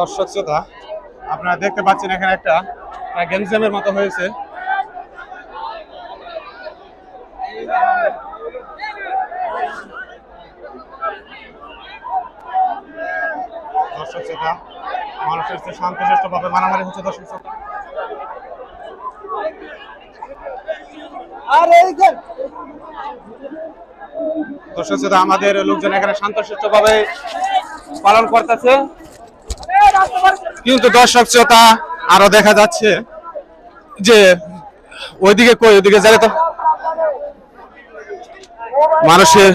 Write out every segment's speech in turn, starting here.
দর্শক শ্রোতা, আপনারা দেখতে পাচ্ছেন এখানে একটা গেম জ্যামের মতো হয়েছে। দর্শক শ্রোতা, মানুষের শান্তশিষ্ট ভাবে মারামারি হচ্ছে। দর্শক শ্রোতা, দর্শক শ্রোতা, আমাদের লোকজন এখানে শান্তশিষ্ট ভাবে পালন করতেছে, কিন্তু দর্শক শ্রোতা আরো দেখা যাচ্ছে যে ওইদিকে ওইদিকে যাবে তো মানুষের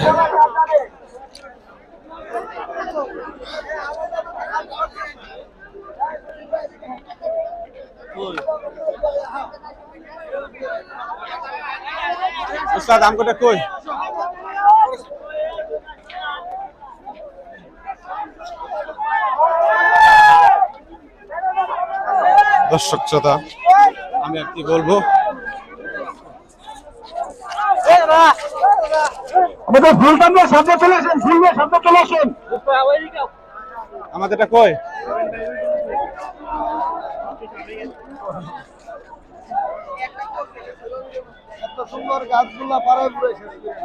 উস্তাদ আমগোটা কই দর্শক শ্রোতা, আমি আর কি বলবো, আমাদের ফুলটাকে সামনে চলে আসেন, ফুলবে সামনে চলে আসেন। আমাদেরটা কই এত সুন্দর গাছগুলা পাড়ায় ঘুরে শেষ করে